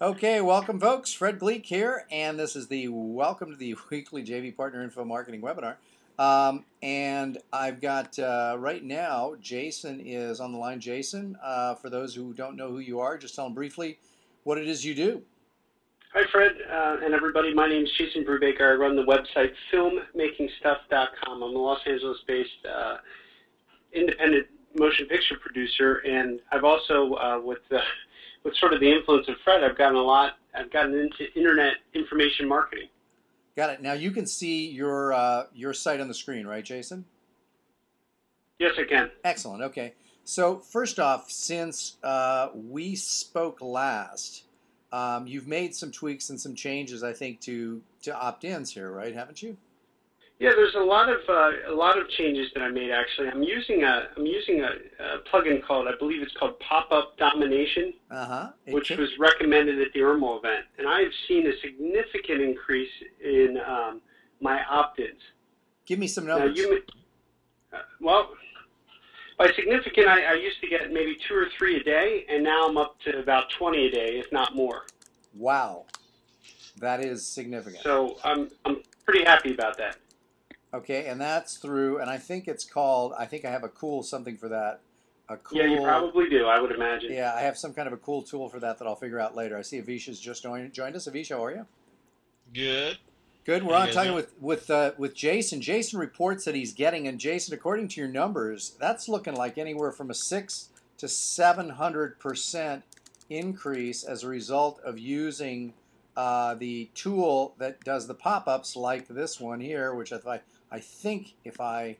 Okay, welcome folks. Fred Gleeck here, and this is the Welcome to the Weekly JV Partner Info Marketing Webinar. And I've got right now, Jason is on the line. Jason, for those who don't know who you are, just tell them briefly what it is you do. Hi, Fred, and everybody. My name is Jason Brubaker. I run the website filmmakingstuff.com. I'm a Los Angeles-based independent motion picture producer, and I've also, with sort of the influence of Fred, I've gotten into internet information marketing. Got it. Now you can see your site on the screen, right, Jason? Yes, I can. Excellent. Okay. So first off, since we spoke last, you've made some tweaks and some changes, I think, to opt-ins here, right? Haven't you? Yeah, there's a lot of changes that I made actually. I'm using a plugin called, I believe it's called Pop-Up Domination, which was recommended at the IRMO event, and I have seen a significant increase in my opt-ins. Give me some numbers. Well, by significant, I used to get maybe 2 or 3 a day, and now I'm up to about 20 a day, if not more. Wow, that is significant. So I'm pretty happy about that. Okay, and that's through, and I think it's called, I think I have a cool something for that. Yeah, you probably do, I would imagine. Yeah, I have some kind of a cool tool for that I'll figure out later. I see Avish has just joined us. Avish, how are you? Good. Good. We're on talking with Jason. Jason reports that he's getting, and Jason, according to your numbers, that's looking like anywhere from a 600 to 700% increase as a result of using the tool that does the pop-ups like this one here, which I think if I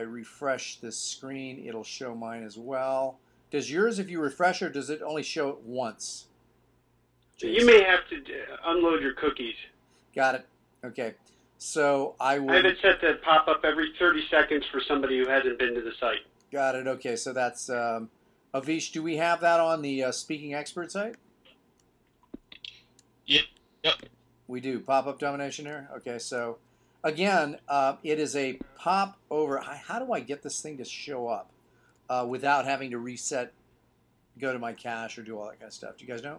refresh this screen, it'll show mine as well. Does yours, if you refresh, or does it only show it once? Jason? You may have to unload your cookies. Got it. Okay. So I will. I have it set to pop up every 30 seconds for somebody who hasn't been to the site. Got it. Okay. So that's Avish. Do we have that on the Speaking Expert site? Yep. We do. Pop-up domination here. Okay. So again, it is a pop over. How do I get this thing to show up without having to reset, go to my cache, or do all that kind of stuff? Do you guys know?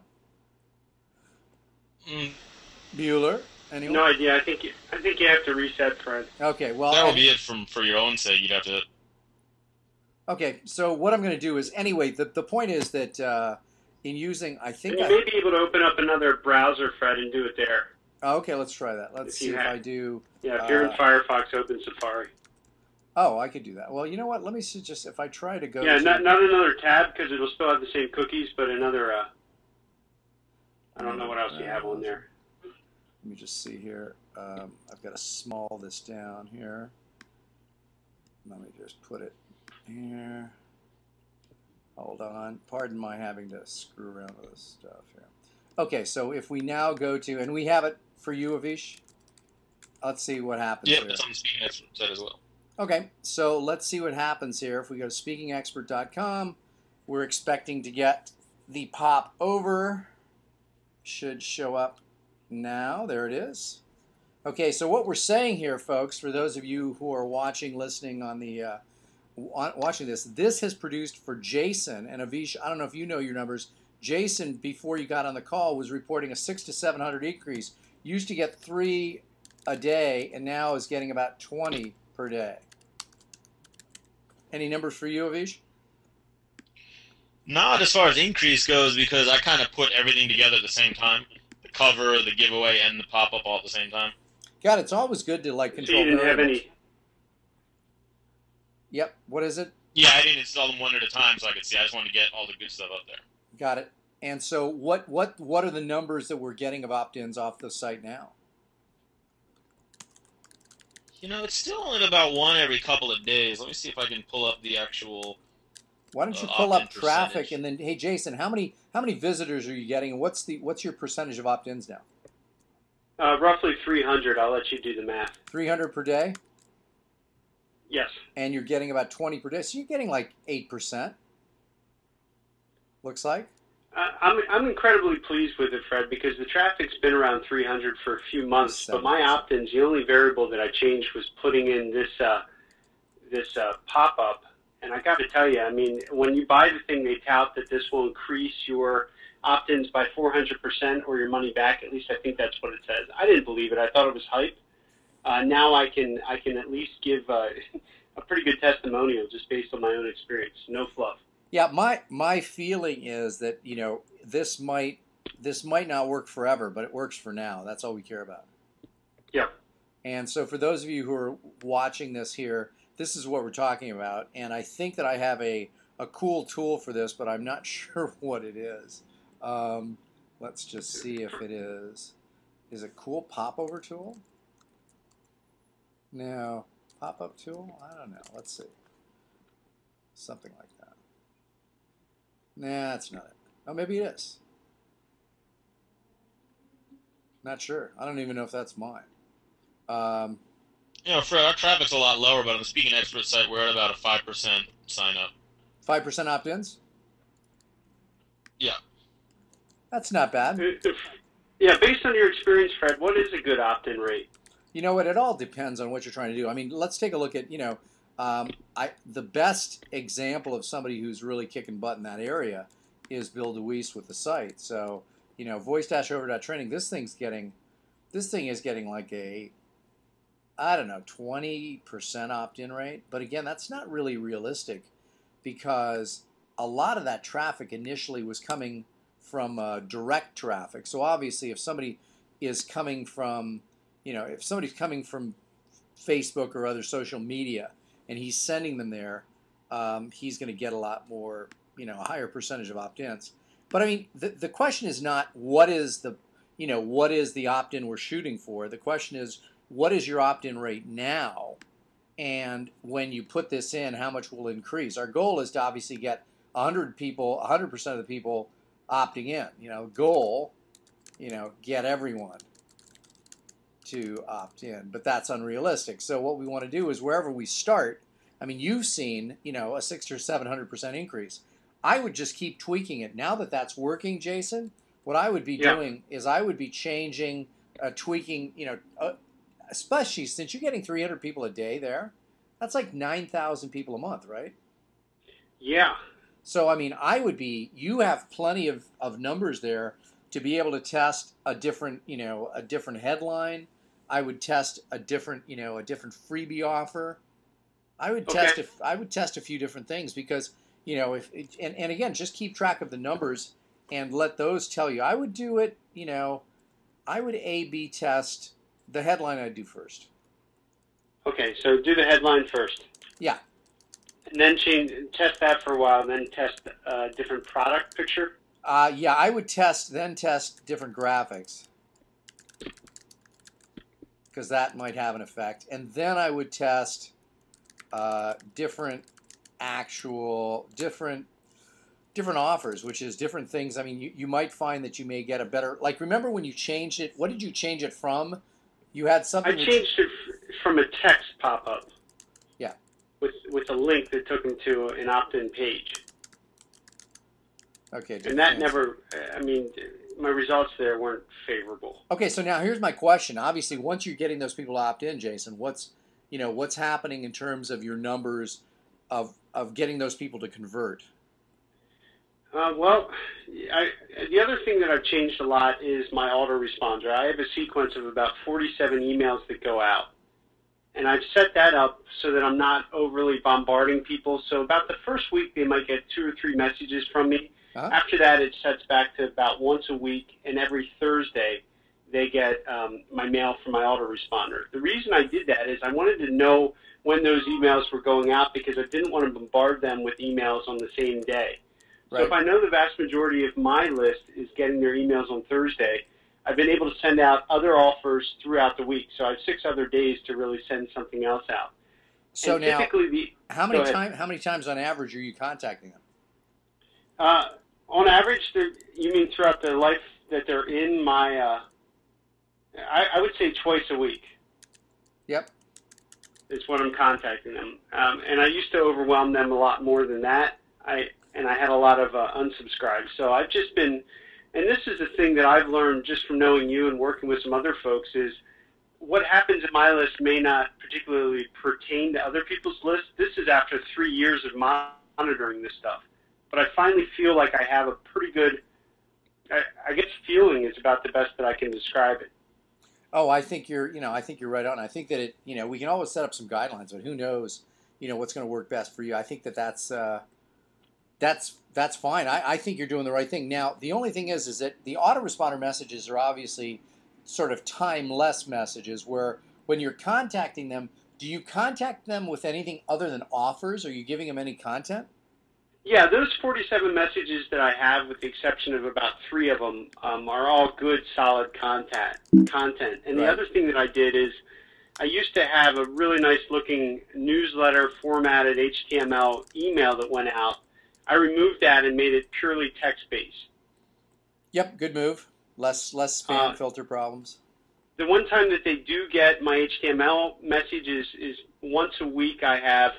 Bueller? Anyone? No idea. I think you have to reset, Fred. Okay, well, that would be it for your own sake. You'd have to. Okay, so what I'm going to do is, anyway, the point is that in using, I think and you may be able to open up another browser, Fred, and do it there. Okay, let's try that. Let's see if I do. Yeah, if you're in Firefox, open Safari. Oh, I could do that. Well, you know what? Let me see. Just if I try to go. Yeah, not another tab because it'll still have the same cookies, but another. I don't know what else you have on there. Let me just see here. I've got to small this down here. Let me just put it here. Hold on. Pardon my having to screw around with this stuff here. Okay, so if we now go to, and we have it for you, Avish. Let's see what happens here. Yeah, that's on the Speaking Expert site as well. Okay, so let's see what happens here. If we go to speakingexpert.com, we're expecting to get the pop over. Should show up now. There it is. Okay, so what we're saying here, folks, for those of you who are watching, listening on the watching this has produced for Jason and Avish. I don't know if you know your numbers. Jason, before you got on the call, was reporting a 600 to 700 increase. Used to get 3 a day, and now is getting about 20 per day. Any numbers for you, Avish? Not as far as increase goes, because I kind of put everything together at the same time. The cover, the giveaway, and the pop-up all at the same time. God, it's always good to like control. So you didn't have any. Yep. What is it? Yeah, I didn't install them one at a time so I could see. I just wanted to get all the good stuff up there. Got it. And so what are the numbers that we're getting of opt-ins off the site now? You know, it's still only about one every couple of days. Let me see if I can pull up the actual. Why don't you pull up traffic and then, hey Jason, how many visitors are you getting, and what's your percentage of opt-ins now? Roughly 300. I'll let you do the math. 300 per day? Yes. And you're getting about 20 per day, so you're getting like 8%. Looks like. I'm incredibly pleased with it, Fred, because the traffic's been around 300 for a few months. But my opt-ins, the only variable that I changed was putting in this pop-up. And I got to tell you, I mean, when you buy the thing, they tout that this will increase your opt-ins by 400% or your money back. At least I think that's what it says. I didn't believe it. I thought it was hype. Now I can at least give a pretty good testimonial just based on my own experience. No fluff. Yeah, my feeling is that, you know, this might not work forever, but it works for now. That's all we care about. Yeah. And so for those of you who are watching this here, this is what we're talking about. And I think that I have a cool tool for this, but I'm not sure what it is. Let's just see if it is. Is it cool popover tool? No. Pop-up tool? I don't know. Let's see. Something like that. Nah, that's not it. Oh, maybe it is. Not sure. I don't even know if that's mine. You know, Fred, our traffic's a lot lower, but on the Speaking Expert site, we're at about a 5% sign up. 5% opt-ins? Yeah. That's not bad. Yeah, based on your experience, Fred, what is a good opt-in rate? You know what? It all depends on what you're trying to do. I mean, let's take a look at, you know, the best example of somebody who's really kicking butt in that area is Bill DeWeese with the site. So, you know, voice-over.training, this thing is getting like a, I don't know, 20% opt-in rate. But again, that's not really realistic because a lot of that traffic initially was coming from direct traffic. So obviously if somebody is coming from, you know, if somebody's coming from Facebook or other social media and he's sending them there, he's going to get a lot more, you know, a higher percentage of opt-ins. But I mean, the question is not what is the, you know, what is the opt-in we're shooting for? The question is, what is your opt-in rate now? And when you put this in, how much will increase? Our goal is to obviously get 100 people, 100% of the people opting in. You know, goal, you know, get everyone to opt in, but that's unrealistic. So what we want to do is wherever we start, I mean, you've seen, you know, a 600 or 700% increase. I would just keep tweaking it. Now that that's working, Jason, what I would be doing is I would be changing, tweaking, you know, especially since you're getting 300 people a day there, that's like 9,000 people a month, right? Yeah. So, I mean, I would be, you have plenty of numbers there to be able to test a different, you know, a different headline. I would test a different, you know, a different freebie offer. I would test a few different things because, you know, and again, just keep track of the numbers and let those tell you. I would do it, you know, I would A/B test the headline I'd do first. Okay, so do the headline first. Yeah. And then test that for a while, and then test a different product picture? Yeah, I would test different graphics because that might have an effect. And then I would test different offers, which is different things. I mean, you might find that you may get a better, like, remember when you changed it, what did you change it from? You had something. I changed it from a text pop-up. Yeah. With a link that took them to an opt-in page. Okay. And that never, I mean, my results there weren't favorable. Okay, so now here's my question. Obviously, once you're getting those people to opt in, Jason, what's happening in terms of your numbers of getting those people to convert? Well, the other thing that I've changed a lot is my autoresponder. I have a sequence of about 47 emails that go out. And I've set that up so that I'm not overly bombarding people. So about the first week, they might get 2 or 3 messages from me. Huh? After that, it sets back to about once a week, and every Thursday, they get my mail from my autoresponder. The reason I did that is I wanted to know when those emails were going out because I didn't want to bombard them with emails on the same day. Right. So if I know the vast majority of my list is getting their emails on Thursday, I've been able to send out other offers throughout the week. So I have 6 other days to really send something else out. So and now, typically how many times on average are you contacting them? On average, you mean throughout their life that they're in my, I would say twice a week. Yep. Is what I'm contacting them. And I used to overwhelm them a lot more than that. I had a lot of unsubscribes. So I've just been, and this is the thing that I've learned just from knowing you and working with some other folks is what happens in my list may not particularly pertain to other people's lists. This is after 3 years of monitoring this stuff. But I finally feel like I have a pretty good I guess feeling is about the best that I can describe it. Oh, I think I think you're right on. I think that we can always set up some guidelines, but who knows, what's going to work best for you. I think that's fine. I think you're doing the right thing. Now, the only thing is that the autoresponder messages are obviously sort of timeless messages where when you're contacting them, do you contact them with anything other than offers? Are you giving them any content? Yeah, those 47 messages that I have, with the exception of about 3 of them, are all good, solid content. And the Right. other thing that I did is I used to have a really nice-looking newsletter formatted HTML email that went out. I removed that and made it purely text-based. Yep, good move. Less spam filter problems. The one time that they do get my HTML message is once a week. I have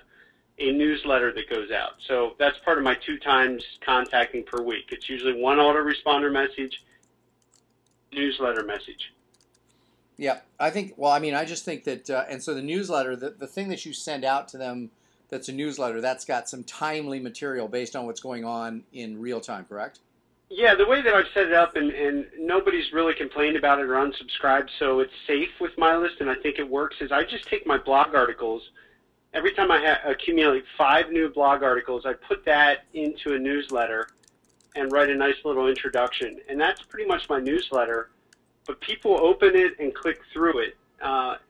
a newsletter that goes out. So that's part of my 2 times contacting per week. It's usually one autoresponder message, newsletter message. Yeah, I just think that, and so the newsletter, the thing that you send out to them that's a newsletter, that's got some timely material based on what's going on in real time, correct? Yeah, the way that I've set it up, and nobody's really complained about it or unsubscribed, so it's safe with my list, and I think it works, is I just take my blog articles. Every time I accumulate 5 new blog articles, I put that into a newsletter and write a nice little introduction. And that's pretty much my newsletter. But people open it and click through it.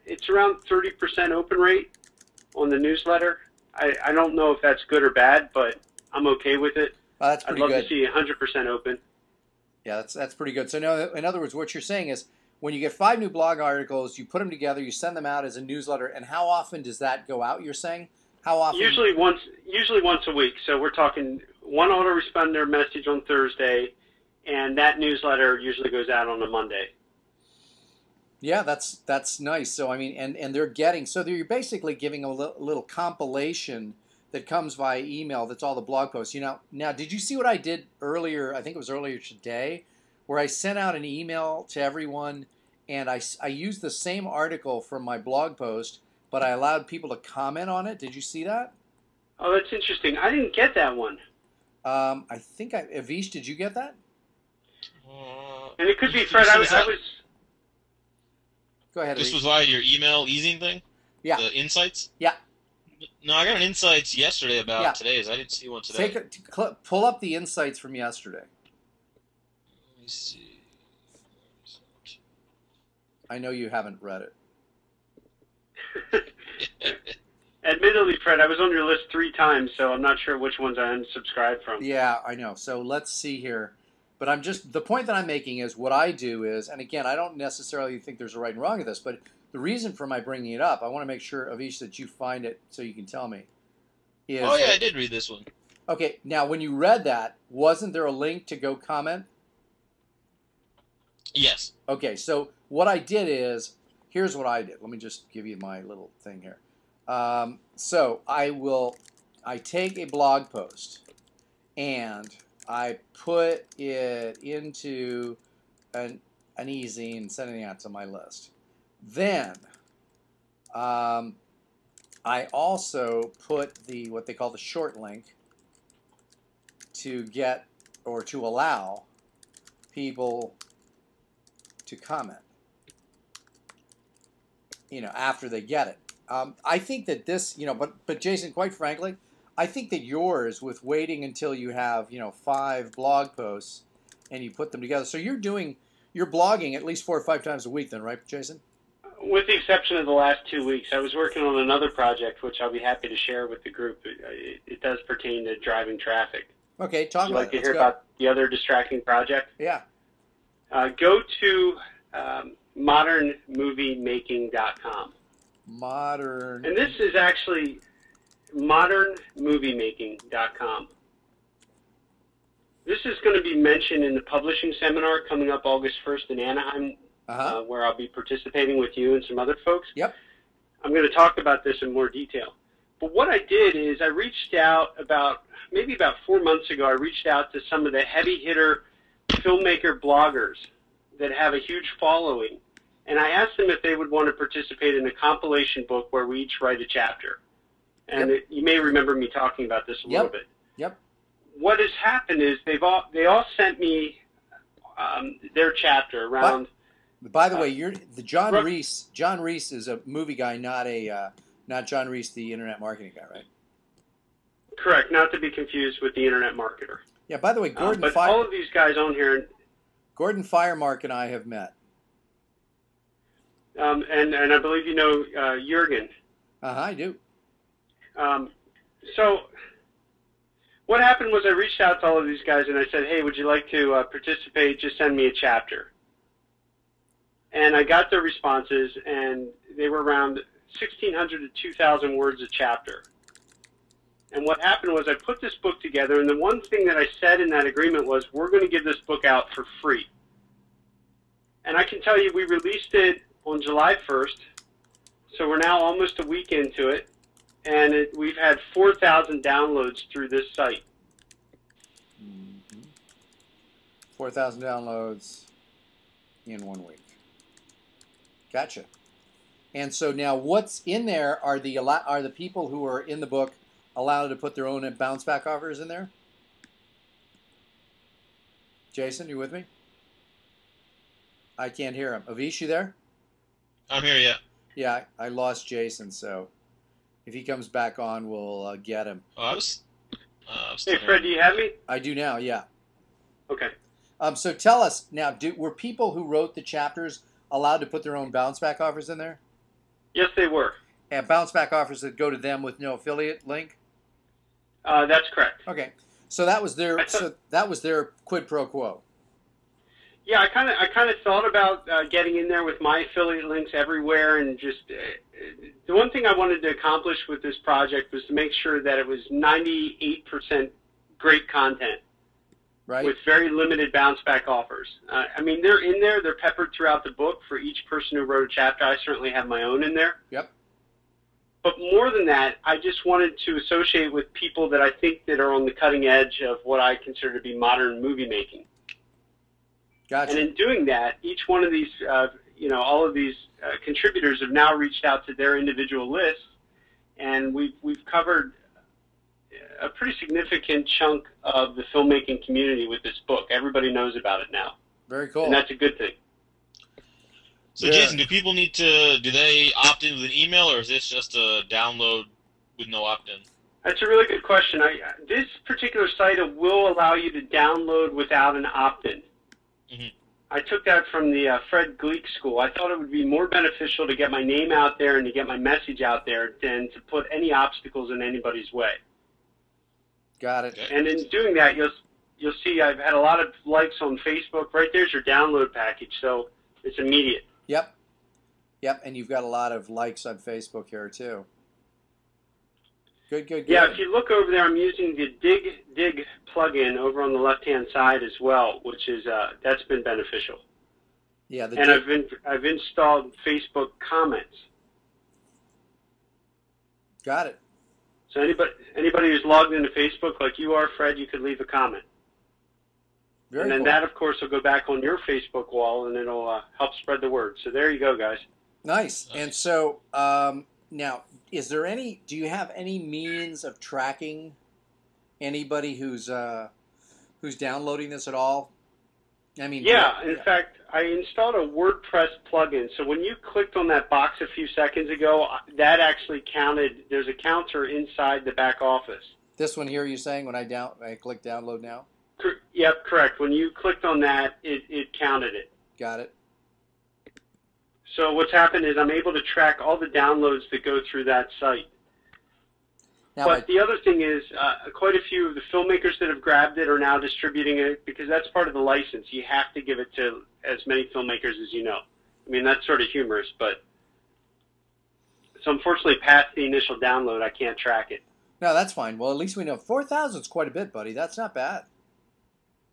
It's around 30% open rate on the newsletter. I don't know if that's good or bad, but I'm okay with it. That's pretty good. I'd love to see 100% open. Yeah, that's pretty good. So no, in other words, what you're saying is when you get 5 new blog articles, you put them together, you send them out as a newsletter, and how often does that go out, you're saying? How often? Usually once a week. So we're talking one autoresponder message on Thursday, and that newsletter usually goes out on a Monday. Yeah, that's nice. So I mean, and you're basically giving a little compilation that comes via email. That's all the blog posts. Now, did you see what I did earlier? I think it was earlier today, where I sent out an email to everyone, and I used the same article from my blog post, but I allowed people to comment on it. Did you see that? Oh, that's interesting. I didn't get that one. I think Avish, did you get that? And it could be Fred. I was. Go ahead. This Avish. was via your email easing thing? Yeah. The insights? Yeah. No, I got an insights yesterday about Yeah. today's. I didn't see one today. Pull up the insights from yesterday. Let me see. I know you haven't read it. Admittedly, Fred, I was on your list 3 times, so I'm not sure which ones I unsubscribed from. Yeah, I know. So let's see here. But the point that I'm making is what I do is, and again, I don't necessarily think there's a right and wrong of this, but the reason for my bringing it up, I want to make sure, Avish, that you find it so you can tell me. Oh, yeah, I did read this one. Okay, now when you read that, wasn't there a link to go comment? Yes. Okay, so what I did is, here's what I did. Let me just give you my little thing here. So I take a blog post and I put it into an e-zine, sending it out to my list. Then I also put what they call the short link to get or to allow people to comment, after they get it. I think that this, but Jason, quite frankly, I think that yours, with waiting until you have, 5 blog posts and you put them together. So you're blogging at least 4 or 5 times a week then, right, Jason? With the exception of the last 2 weeks. I was working on another project, which I'll be happy to share with the group. It does pertain to driving traffic. Okay, talk about it. Would you like to hear about the other distracting project? Yeah. Go to modernmoviemaking.com. And this is actually modernmoviemaking.com. This is going to be mentioned in the publishing seminar coming up August 1st in Anaheim, where I'll be participating with you and some other folks. Yep. I'm going to talk about this in more detail. But what I did is I reached out about 4 months ago, I reached out to some of the heavy hitter filmmaker bloggers that have a huge following. And I asked them if they would want to participate in a compilation book where we each write a chapter. And you may remember me talking about this a little bit. Yep. What has happened is they all sent me their chapter around. By the way, you're the John Rook- Reese. John Reese is a movie guy, not John Reese, the internet marketing guy, right? Correct, not to be confused with the internet marketer. Yeah. By the way, But all of these guys on here, Gordon Firemark and I have met. and I believe you know Jurgen. I do. So what happened was I reached out to all of these guys and I said, hey, would you like to participate? Just send me a chapter. And I got their responses, and they were around 1,600 to 2,000 words a chapter. And what happened was I put this book together, and the one thing that I said in that agreement was we're going to give this book out for free. And I can tell you we released it on July 1st, so we're now almost a week into it, and we've had 4,000 downloads through this site. 4,000 downloads in 1 week. Gotcha. And so now, what's in there are the people who are in the book allowed to put their own bounce back offers in there? Jason, you with me? I can't hear him. Avish, you there? I'm here, yeah. Yeah, I lost Jason, so if he comes back on, we'll get him. Oh, I was Hey, Fred, do you have me? I do now, yeah. Okay. So tell us now, were people who wrote the chapters allowed to put their own bounce back offers in there? Yes, they were. And bounce back offers that go to them with no affiliate link? That's correct. Okay. So that was their quid pro quo. Yeah, I kind of thought about getting in there with my affiliate links everywhere, and just the one thing I wanted to accomplish with this project was to make sure that it was 98% great content, right? With very limited bounce back offers. I mean, they're in there; they're peppered throughout the book for each person who wrote a chapter. I certainly have my own in there. Yep. But more than that, I just wanted to associate with people that I think that are on the cutting edge of what I consider to be modern movie making. Gotcha. And in doing that, each one of these, all of these contributors have now reached out to their individual lists, and we've covered a pretty significant chunk of the filmmaking community with this book. Everybody knows about it now. Very cool. And that's a good thing. So, Jason, do they opt in with an email, or is this just a download with no opt-in? That's a really good question. This particular site will allow you to download without an opt-in. Mm-hmm. I took that from the Fred Gleeck school. I thought it would be more beneficial to get my name out there and to get my message out there than to put any obstacles in anybody's way. Got it. And in doing that, you'll see I've had a lot of likes on Facebook. Right there's your download package, so it's immediate. Yep, and you've got a lot of likes on Facebook here too. Good. Yeah, if you look over there, I'm using the Dig plugin over on the left-hand side as well, which is that's been beneficial. Yeah, I've installed Facebook comments. Got it. So anybody who's logged into Facebook like you are, Fred, you could leave a comment. Very then cool. that, of course, will go back on your Facebook wall, and it'll help spread the word. So there you go, guys. Nice. And so now, do you have any means of tracking anybody who's downloading this at all? I mean, yeah. In fact, I installed a WordPress plugin. So when you clicked on that box a few seconds ago, that actually counted. There's a counter inside the back office. This one here, you're saying when I click download now? Yep, correct. When you clicked on that, it counted it. Got it. So what's happened is I'm able to track all the downloads that go through that site. Now, but the other thing is quite a few of the filmmakers that have grabbed it are now distributing it because that's part of the license. You have to give it to as many filmmakers as you know. I mean, that's sort of humorous, but so unfortunately past the initial download, I can't track it. No, that's fine. Well, at least we know 4,000 is quite a bit, buddy. That's not bad.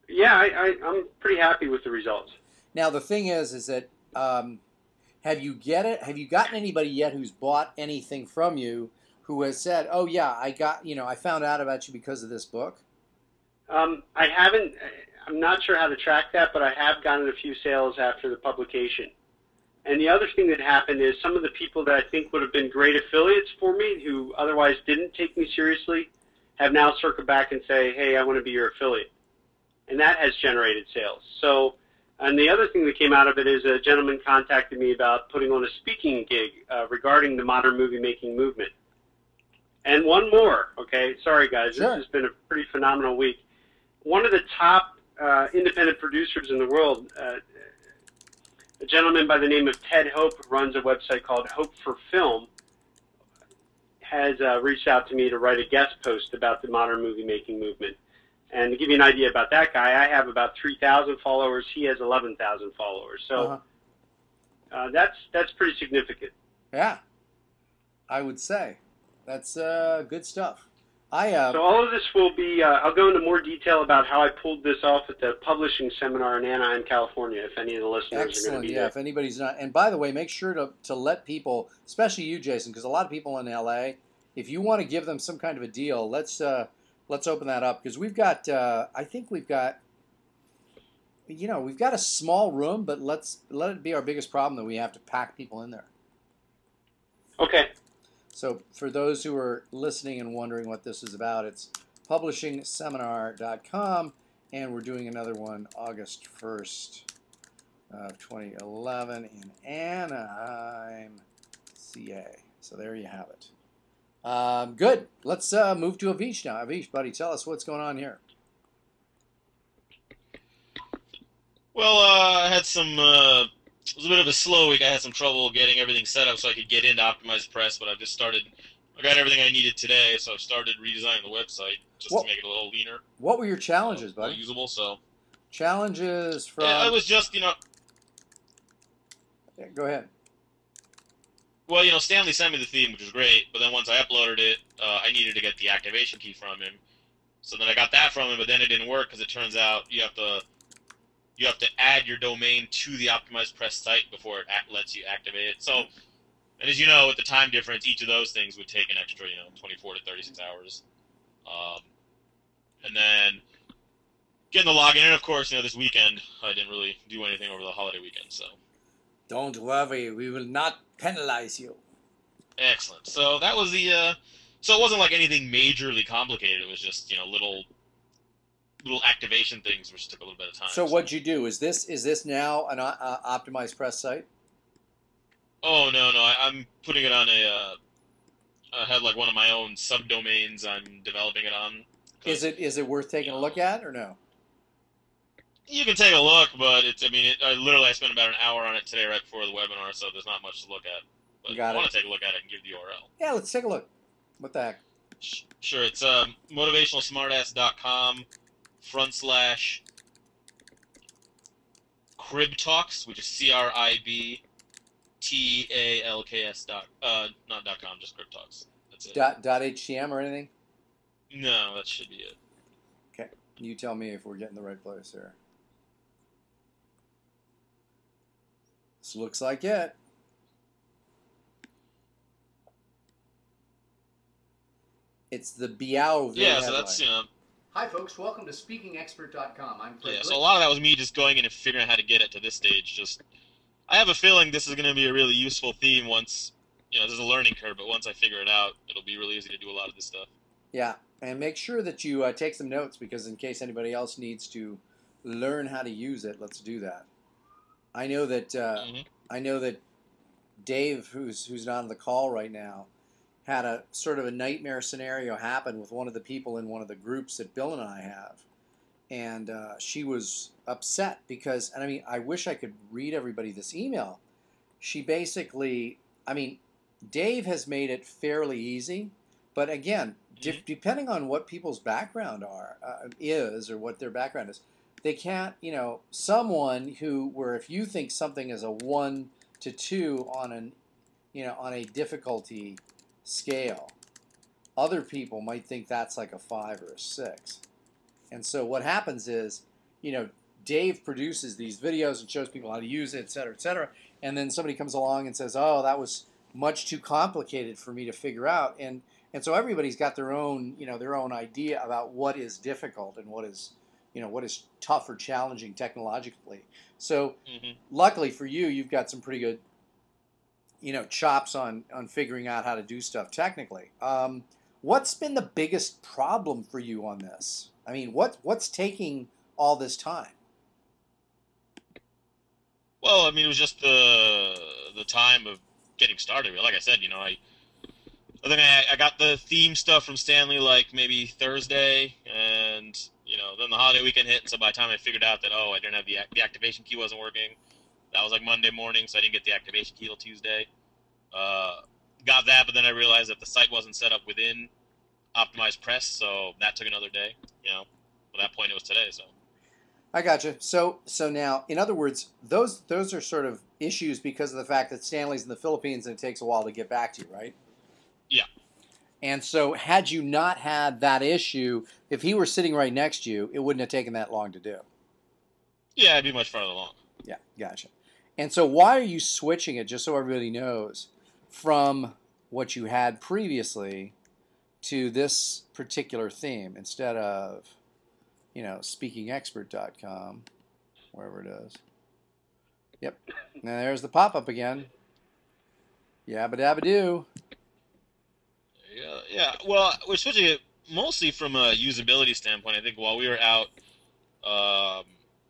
Yeah, I'm pretty happy with the results. Now, the thing is that have you gotten anybody yet who's bought anything from you who has said, "Oh yeah, I found out about you because of this book"? I haven't. I'm not sure how to track that, but I have gotten a few sales after the publication. And the other thing that happened is some of the people that I think would have been great affiliates for me, who otherwise didn't take me seriously, have now circled back and say, "Hey, I want to be your affiliate," and that has generated sales. So And the other thing that came out of it is a gentleman contacted me about putting on a speaking gig regarding the modern movie making movement. And one more, okay? Sorry, guys. Sure. This has been a pretty phenomenal week. One of the top independent producers in the world, a gentleman by the name of Ted Hope, who runs a website called Hope for Film, has reached out to me to write a guest post about the modern movie making movement. And to give you an idea about that guy, I have about 3,000 followers. He has 11,000 followers. So that's pretty significant. Yeah, I would say that's good stuff. So all of this will be, I'll go into more detail about how I pulled this off at the publishing seminar in Anaheim, California, if any of the listeners are going to be there. If anybody's not. And by the way, make sure to let people, especially you, Jason, because a lot of people in LA, if you want to give them some kind of a deal, let's open that up, because we've got, I think we've got a small room, but let it be our biggest problem that we have to pack people in there. Okay. So for those who are listening and wondering what this is about, it's publishingseminar.com, and we're doing another one August 1st of 2011 in Anaheim, CA. So there you have it. Good. Let's move to Avish now. Avish, buddy, tell us what's going on here. Well, I had some... it was a bit of a slow week. I had some trouble getting everything set up so I could get into Optimized Press, but I got everything I needed today, so I've started redesigning the website just to make it a little leaner. What were your challenges, buddy? More usable, so... Challenges from... Yeah, it was just, Yeah, go ahead. Well, Stanley sent me the theme, which was great, but then once I uploaded it, I needed to get the activation key from him. So then I got that from him, but then it didn't work, because it turns out you have to add your domain to the Optimized Press site before it lets you activate it. So, and as you know, with the time difference, each of those things would take an extra, 24 to 36 hours. And then getting the login in, of course, this weekend, I didn't really do anything over the holiday weekend, so. Don't worry, we will not penalize you. Excellent. So that was the, so it wasn't like anything majorly complicated. It was just, little activation things which took a little bit of time. So what'd you do? Is this now an Optimized Press site? Oh, no. I'm putting it on I had like one of my own subdomains I'm developing it on. Is it worth taking a look at or no? You can take a look, but I spent about an hour on it today right before the webinar, so there's not much to look at. But if you want to take a look at it and give the URL. Yeah, let's take a look. What the heck? Sure, it's motivationalsmartass.com/crib talks, which is CRIBTALKS not .com, just crib talks. That's it. .htm or anything? No, that should be it. Okay, you tell me if we're getting the right place here. This looks like it. It's the Biao video. Yeah, so that's, Hi, folks. Welcome to SpeakingExpert.com. I'm Fred. Yeah, so a lot of that was me just going in and figuring out how to get it to this stage. I have a feeling this is going to be a really useful theme once, there's a learning curve, but once I figure it out, it'll be really easy to do a lot of this stuff. Yeah, and make sure that you take some notes, because in case anybody else needs to learn how to use it, let's do that. I know that Dave, who's not on the call right now, had a sort of a nightmare scenario happen with one of the people in one of the groups that Bill and I have. And she was upset because, and I wish I could read everybody this email. She basically, Dave has made it fairly easy, but again, depending on what people's background is or what their background is, they can't, someone where if you think something is a 1 to 2 on a difficulty scale, other people might think that's like a 5 or a 6. And so what happens is, Dave produces these videos and shows people how to use it, et cetera, and then somebody comes along and says, oh, that was much too complicated for me to figure out. And so everybody's got their own idea about what is difficult and what is tough or challenging technologically. So luckily for you, you've got some pretty good, chops on figuring out how to do stuff technically. What's been the biggest problem for you on this? What's taking all this time? Well, I mean, it was just the time of getting started. Like I said, I think I got the theme stuff from Stanley like maybe Thursday, and then the holiday weekend hit. And so by the time I figured out that I didn't have the activation key wasn't working, that was like Monday morning, so I didn't get the activation key till Tuesday. Got that, but then I realized that the site wasn't set up within Optimized Press, so that took another day. At that point it was today. So I gotcha. So now, in other words, those are sort of issues because of the fact that Stanley's in the Philippines and it takes a while to get back to you, right? yeah, And so, had you not had that issue, if he were sitting right next to you, it wouldn't have taken that long to do. yeah, I'd be much farther along. Yeah, gotcha. And so, why are you switching it, just so everybody knows, from what you had previously to this particular theme instead of, speakingexpert.com, wherever it is? Yep. Now, there's the pop-up again. Yabba dabba doo. Yeah. Well, we're switching it mostly from a usability standpoint. I think while we were out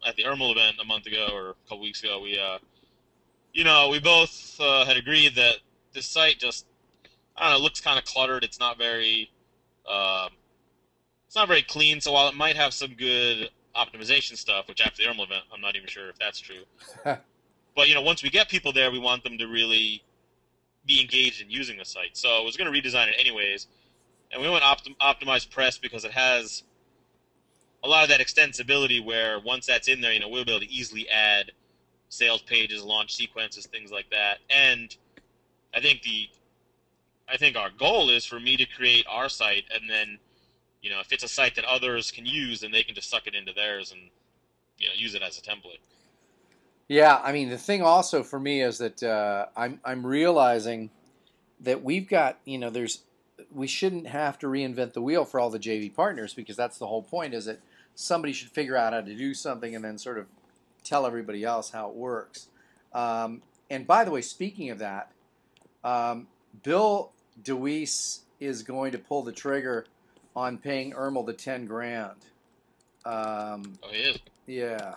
at the ERML event a month ago or a couple weeks ago, we both had agreed that this site just, I don't know, looks kind of cluttered. It's not very clean. So while it might have some good optimization stuff, which after the ERML event, I'm not even sure if that's true. But once we get people there, we want them to really be engaged in using the site. So I was going to redesign it anyways, and we went Optimized Press because it has a lot of that extensibility where once that's in there, we'll be able to easily add sales pages, launch sequences, things like that. And I think our goal is for me to create our site, and then if it's a site that others can use, then they can just suck it into theirs and use it as a template. Yeah, I mean, the thing also for me is that I'm realizing that we've got, we shouldn't have to reinvent the wheel for all the JV partners, because that's the whole point, is that somebody should figure out how to do something and then sort of tell everybody else how it works. And by the way, speaking of that, Bill DeWeese is going to pull the trigger on paying ERML the 10 grand. Oh, he is? Yeah.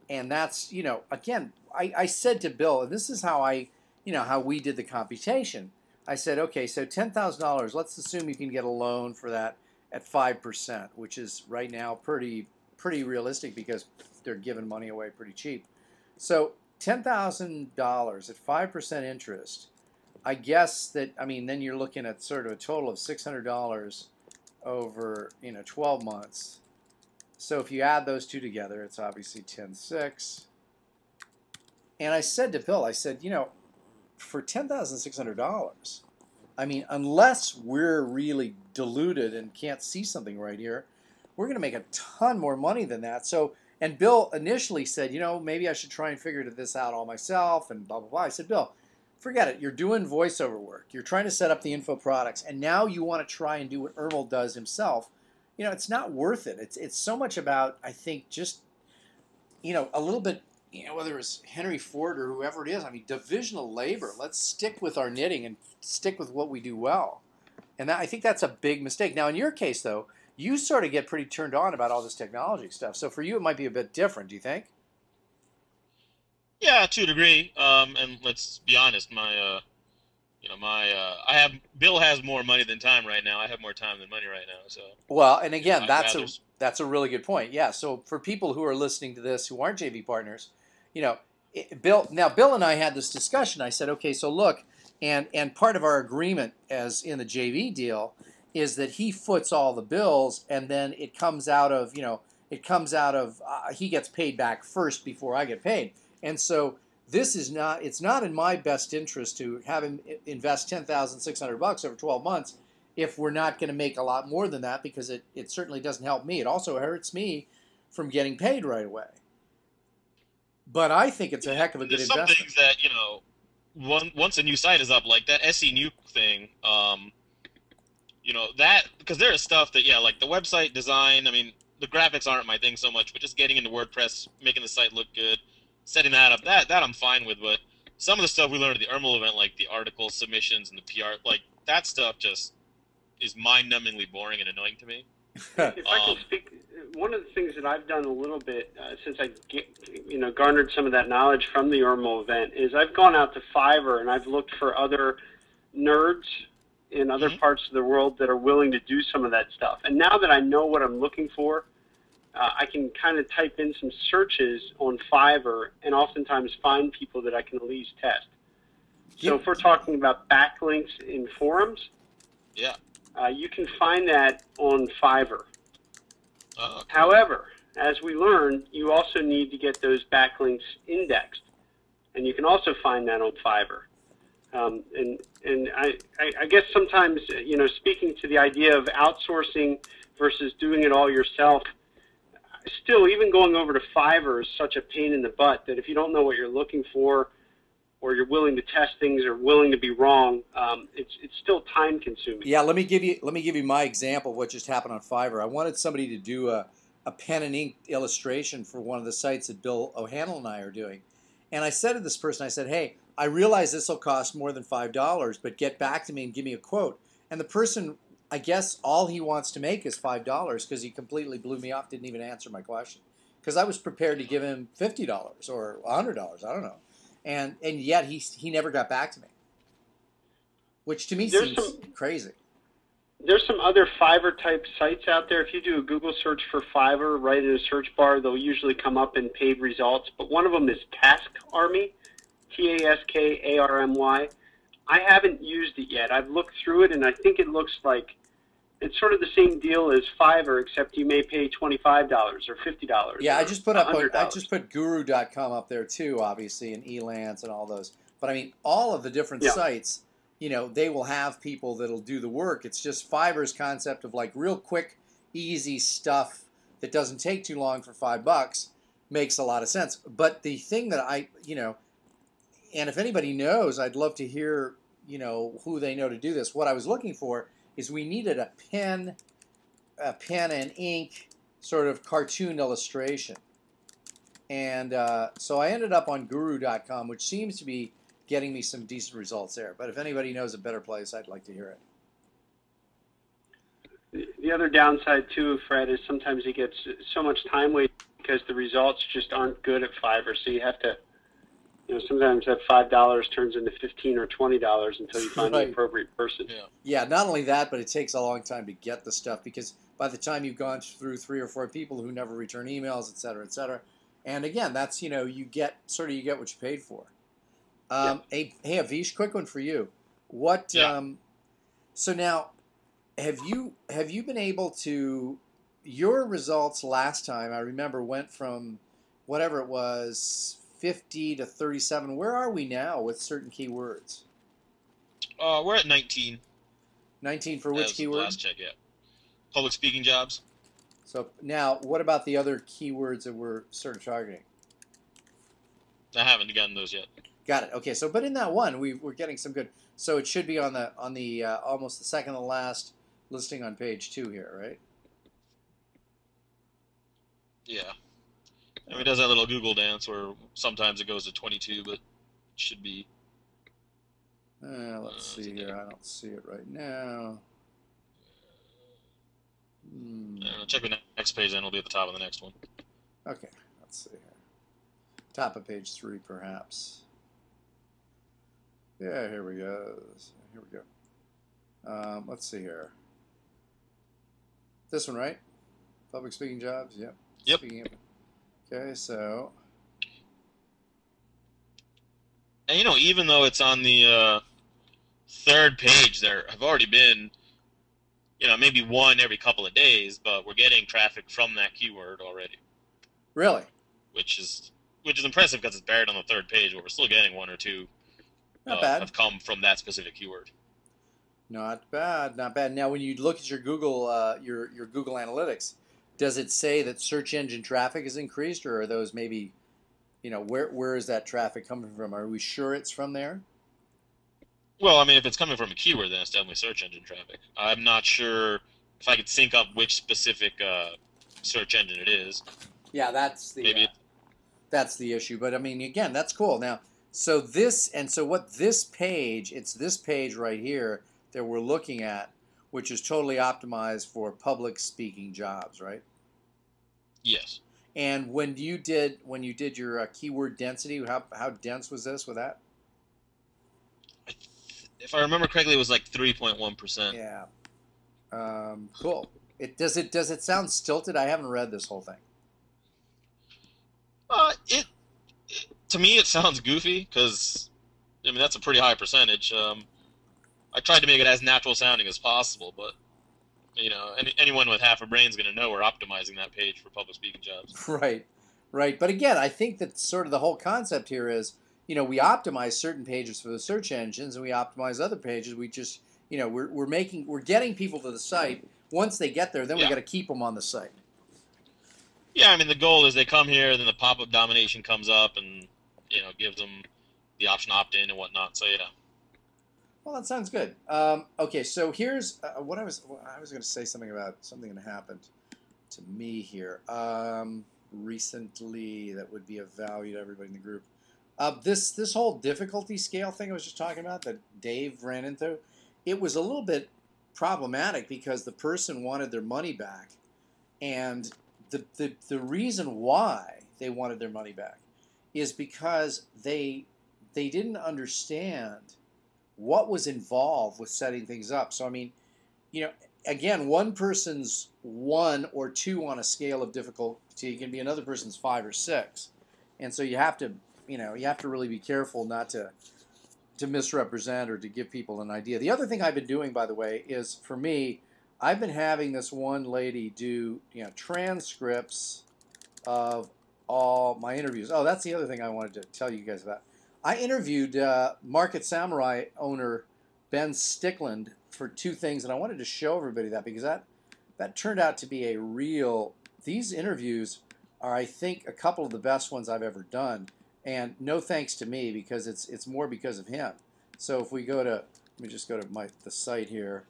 And that's, again, I said to Bill, and this is how how we did the computation. I said, okay, so $10,000, let's assume you can get a loan for that at 5%, which is right now pretty realistic because they're giving money away pretty cheap. So $10,000 at 5% interest, I guess that, then you're looking at sort of a total of $600 over, 12 months. So if you add those two together, it's obviously 10.6. And I said to Bill, I said, for $10,600, unless we're really diluted and can't see something right here, we're going to make a ton more money than that. So, and Bill initially said, maybe I should try and figure this out all myself and blah, blah, blah. I said, Bill, forget it. You're doing voiceover work. You're trying to set up the info products. And now you want to try and do what ERML does himself. It's not worth it. It's so much about, I think, just, a little bit, whether it's Henry Ford or whoever it is, divisional labor. Let's stick with our knitting and stick with what we do well. And I think that's a big mistake. Now, in your case, though, you sort of get pretty turned on about all this technology stuff. So for you, it might be a bit different, do you think? Yeah, to a degree. And let's be honest, Bill has more money than time right now. I have more time than money right now. So well, and again, that's a really good point. Yeah. So for people who are listening to this who aren't JV partners, Bill and I had this discussion. I said, okay, so look, and part of our agreement as in the JV deal is that he foots all the bills, and then it comes out of he gets paid back first before I get paid, and so. It's not in my best interest to have him invest $10,600 over 12 months if we're not going to make a lot more than that, because it certainly doesn't help me. It also hurts me from getting paid right away. But I think it's a heck of a good investment. Some things that, once a new site is up, like that SE Nuke thing, that, because there is stuff that, like the website design, the graphics aren't my thing so much, but just getting into WordPress, making the site look good, setting that up, that I'm fine with. But some of the stuff we learned at the ERML event, like the article submissions and the PR, like that stuff just is mind-numbingly boring and annoying to me. If I can speak, one of the things that I've done a little bit since I garnered some of that knowledge from the Ormo event is I've gone out to Fiverr and I've looked for other nerds in other parts of the world that are willing to do some of that stuff. And now that I know what I'm looking for, I can kind of type in some searches on Fiverr and oftentimes find people that I can at least test. So if we're talking about backlinks in forums, yeah, you can find that on Fiverr. cool. However, as we learned, you also need to get those backlinks indexed, and you can also find that on Fiverr. And I guess sometimes, speaking to the idea of outsourcing versus doing it all yourself, still, even going over to Fiverr is such a pain in the butt that if you don't know what you're looking for, or you're willing to test things or willing to be wrong, it's still time consuming. Yeah, let me give you my example of what just happened on Fiverr. I wanted somebody to do a pen and ink illustration for one of the sites that Bill O'Hanlon and I are doing. And I said to this person, I said, hey, I realize this will cost more than $5, but get back to me and give me a quote. And the person, I guess all he wants to make is $5 because he completely blew me off, didn't even answer my question. Because I was prepared to give him $50 or $100, I don't know. And yet he never got back to me, which to me seems crazy. There's some other Fiverr type sites out there. If you do a Google search for Fiverr, right in a search bar, they'll usually come up in paid results. But one of them is Task Army, TASKARMY. I haven't used it yet. I've looked through it, and I think it looks like it's sort of the same deal as Fiverr, except you may pay $25 or $50. Yeah, I just put Guru.com up there too, obviously, and Elance and all those. But I mean, all of the different sites, they will have people that'll do the work. It's just Fiverr's concept of like real quick, easy stuff that doesn't take too long for $5 makes a lot of sense. But the thing that and if anybody knows, I'd love to hear, who they know to do this. What I was looking for is we needed a pen and ink sort of cartoon illustration. And so I ended up on Guru.com, which seems to be getting me some decent results there. But if anybody knows a better place, I'd like to hear it. The other downside, too, Fred, is sometimes you get so much time wasted because the results just aren't good at Fiverr. So you have to, sometimes that $5 turns into $15 or $20 until you find the appropriate person. Yeah, not only that, but it takes a long time to get the stuff because by the time you've gone through 3 or 4 people who never return emails, et cetera, et cetera. And again, that's, you get what you paid for. Hey, Avish, quick one for you. What? So now, have you been able to? Your results last time, I remember, went from whatever it was, 50 to 37. Where are we now with certain keywords? We're at 19. 19 for which keyword? Last check, yeah. Public speaking jobs. So now, what about the other keywords that we're sort of targeting? I haven't gotten those yet. Got it. Okay. So, but in that one, we're getting some good. So it should be on the almost the second to last listing on page 2 here, right? Yeah. I mean, it does that little Google dance where sometimes it goes to 22, but it should be. Let's see here. I don't see it right now. Check the next page, then it'll be at the top of the next one. Okay. Let's see here. Top of page 3, perhaps. Yeah, here we go. Let's see here. This one, right? Public speaking jobs. Yep. Okay, so. And even though it's on the 3rd page, there have already been, maybe one every couple of days, but we're getting traffic from that keyword already. Really? Which is impressive because it's buried on the 3rd page, but we're still getting 1 or 2. Not bad. Have come from that specific keyword. Not bad. Now, when you look at your Google your Google Analytics, does it say that search engine traffic has increased, or are those maybe, where is that traffic coming from? Are we sure it's from there? Well, I mean, if it's coming from a keyword, then it's definitely search engine traffic. I'm not sure if I could sync up which specific search engine it is. Yeah, that's the issue. But I mean, again, that's cool. Now, so this page, it's this page right here that we're looking at. which is totally optimized for public speaking jobs, right? Yes. And when you did your keyword density, how dense was this with that? If I remember correctly, it was like 3.1%. Yeah. Cool. Does it sound stilted? I haven't read this whole thing. To me, it sounds goofy because, I mean, that's a pretty high percentage. I tried to make it as natural sounding as possible, but anyone with half a brain is going to know we're optimizing that page for public speaking jobs. Right, right. But again, I think that sort of the whole concept here is, we optimize certain pages for the search engines, and we optimize other pages. We just, we're getting people to the site. Once they get there, then we got to keep them on the site. Yeah, I mean, the goal is they come here, then the pop-up domination comes up, and gives them the option to opt in and whatnot. So yeah. Well, that sounds good. Okay, so here's what I was going to say something about something that happened to me here recently that would be of value to everybody in the group. This whole difficulty scale thing I was just talking about that Dave ran into, it was a little bit problematic because the person wanted their money back, and the reason why they wanted their money back is because they didn't understand what was involved with setting things up. So I mean, again, one person's 1 or 2 on a scale of difficulty can be another person's 5 or 6, and so you have to really be careful not to misrepresent or to give people an idea. The other thing I've been doing, by the way, is for me, I've been having this one lady do transcripts of all my interviews. Oh, that's the other thing I wanted to tell you guys about. I interviewed Market Samurai owner Ben Stickland for 2 things, and I wanted to show everybody that because that turned out to be a real. These interviews are, I think, a couple of the best ones I've ever done, and no thanks to me because it's more because of him. So if we go to, let me just go to the site here,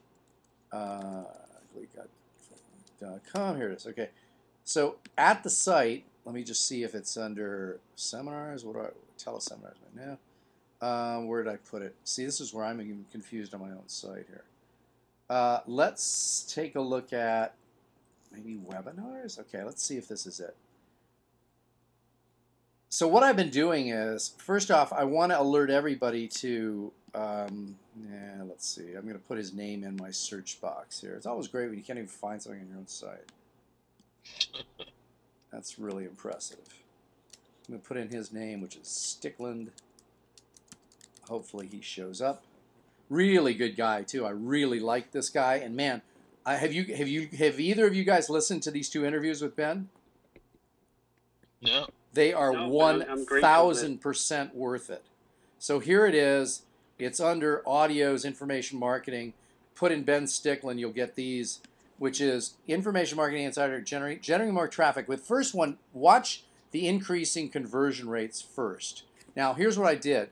Gleeck.com. Here it is. Okay, so at the site, let me just see if it's under seminars. What do I teleseminars right now? Where did I put it? See, this is where I'm even confused on my own site here. Let's take a look at maybe webinars. Okay, let's see if this is it. So what I've been doing is, first off, I want to alert everybody to, let's see, I'm going to put his name in my search box here. It's always great when you can't even find something on your own site. That's really impressive. I'm going to put in his name, which is Stickland. Hopefully he shows up. Really good guy, too. I really like this guy. And man, have either of you guys listened to these 2 interviews with Ben? No. They are 1,000% worth it. So here it is. It's under Audio's Information Marketing. Put in Ben Stickland, you'll get these, which is Information Marketing Insider, generating more traffic. With first one, watch the increasing conversion rates first. Now, here's what I did.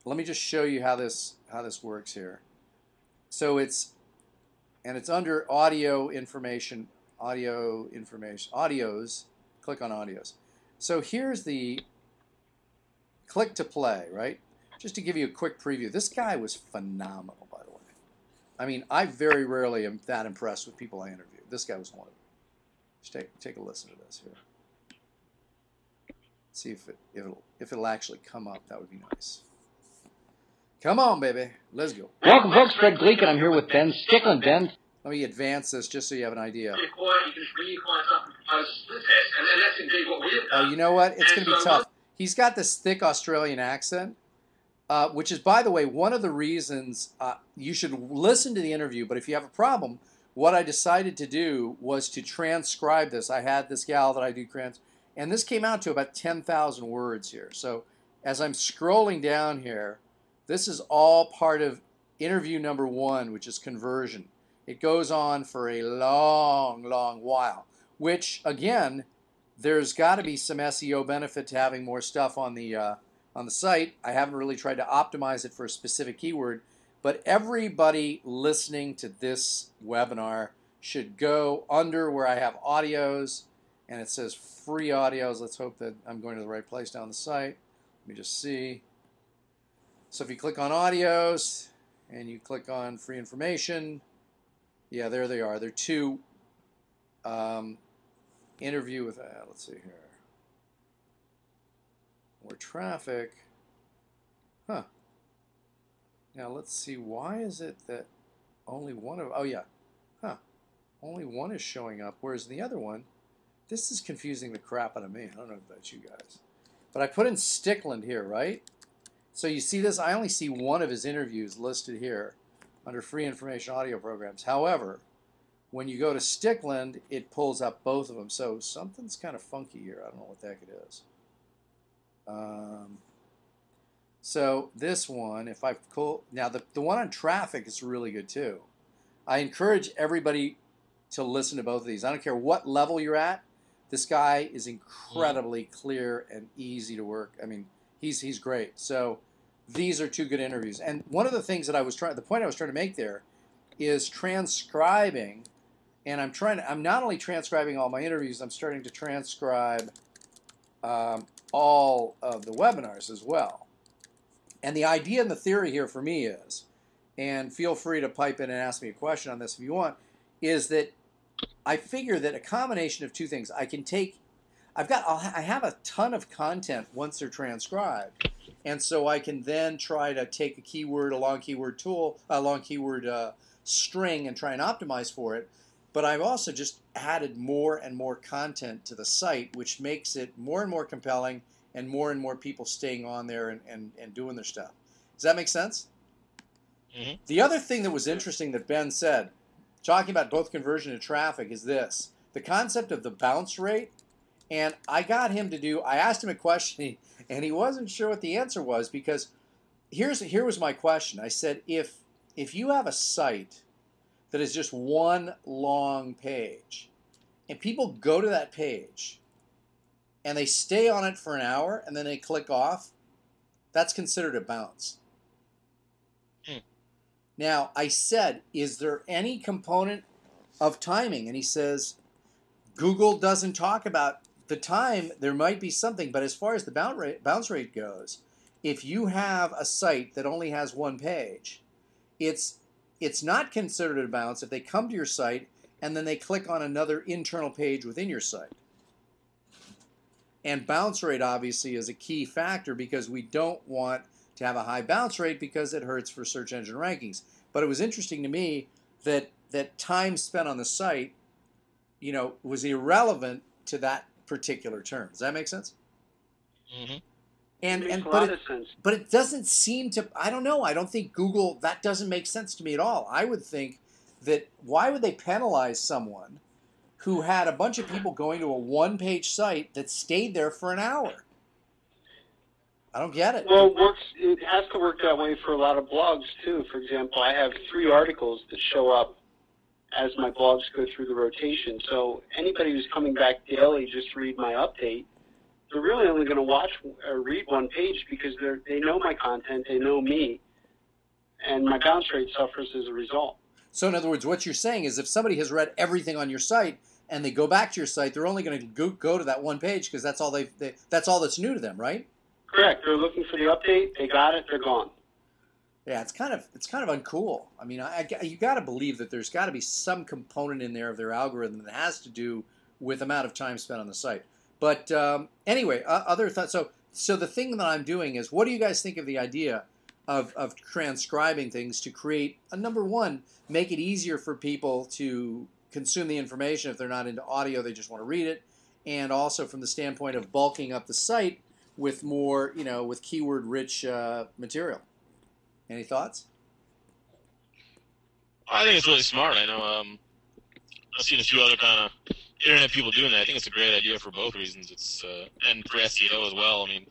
Let me just show you how this works here. So it's under audios. Click on audios. So here's the click to play, right? Just to give you a quick preview. This guy was phenomenal, by the way. I mean, I very rarely am that impressed with people I interview. This guy was one of them. Just take a listen to this here. See if it'll actually come up. That would be nice. Come on, baby. Let's go. Welcome, folks. Fred Gleeck, and I'm here with Ben Stickland. Ben. Let me advance this just so you have an idea. Oh, you know what? It's going to be tough. He's got this thick Australian accent, which is, by the way, one of the reasons you should listen to the interview. But if you have a problem, what I decided to do was to transcribe this. I had this gal that I do and this came out to about 10,000 words here. So as I'm scrolling down here, this is all part of interview number 1, which is conversion. It goes on for a long, long while, which, again, there's got to be some SEO benefit to having more stuff on the site. I haven't really tried to optimize it for a specific keyword, but everybody listening to this webinar should go under where I have audios, and it says free audios. Let's hope that I'm going to the right place down the site. Let me just see. So if you click on audios and you click on free information, Yeah, there they are. They're two interview with, let's see here. More traffic. Huh. Now let's see, why is it that only one of, oh yeah. Huh. Only one is showing up, whereas the other one, this is confusing the crap out of me. I don't know about you guys. But I put in Stickland here, right? So you see this? I only see one of his interviews listed here under free information audio programs. However, when you go to Stickland, it pulls up both of them. So something's kind of funky here. I don't know what the heck it is. So this one, if I now the one on traffic is really good too. I encourage everybody to listen to both of these. I don't care what level you're at. This guy is incredibly clear and easy to work. I mean, he's great. So these are two good interviews. And one of the things that the point I was trying to make there is transcribing. And I'm not only transcribing all my interviews, I'm starting to transcribe all of the webinars as well. And the idea and the theory here for me is, and feel free to pipe in and ask me a question on this if you want, is that I figure that a combination of two things. I have a ton of content once they're transcribed, and so I can then try to take a keyword, a long keyword tool, a long keyword string, and try and optimize for it. But I've also just added more and more content to the site, which makes it more and more compelling, and more people staying on there and doing their stuff. Does that make sense? Mm-hmm. The other thing that was interesting that Ben said, talking about both conversion and traffic, is this: the concept of the bounce rate. And I asked him a question, and he wasn't sure what the answer was, because here was my question. I said, if you have a site that is just one long page, and people go to that page, and they stay on it for an hour, and then they click off, that's considered a bounce. Now, I said, is there any component of timing? And he says, Google doesn't talk about the time. There might be something, but as far as the bounce rate goes, if you have a site that only has one page, it's not considered a bounce if they come to your site and then they click on another internal page within your site. And bounce rate obviously is a key factor, because we don't want to have a high bounce rate because it hurts for search engine rankings. But it was interesting to me that time spent on the site, was irrelevant to that particular term. Does that make sense? Mm-hmm. It makes a lot of sense. But it doesn't seem to. I don't know. I don't think Google. That doesn't make sense to me at all. I would think that why would they penalize someone who had a bunch of people going to a one-page site that stayed there for an hour? I don't get it. Well, it has to work that way for a lot of blogs, too. For example, I have 3 articles that show up as my blogs go through the rotation. So anybody who's coming back daily just to read my update, they're really only going to watch or read one page, because they know my content, they know me, and my bounce rate suffers as a result. So in other words, what you're saying is if somebody has read everything on your site and they go back to your site, they're only going to go to that one page because that's all that's all that's new to them, right? Correct. They're looking for the update. They got it. They're gone. Yeah, it's kind of uncool. I mean, you got to believe that there's got to be some component in there of their algorithm that has to do with amount of time spent on the site. But anyway, other thoughts. So the thing that I'm doing is, what do you guys think of the idea of transcribing things to create number one, make it easier for people to consume the information if they're not into audio, they just want to read it, and also from the standpoint of bulking up the site with more, with keyword-rich material. Any thoughts? I think it's really smart. I know I've seen a few other kind of internet people doing that. I think it's a great idea for both reasons. It's and for SEO as well. I mean,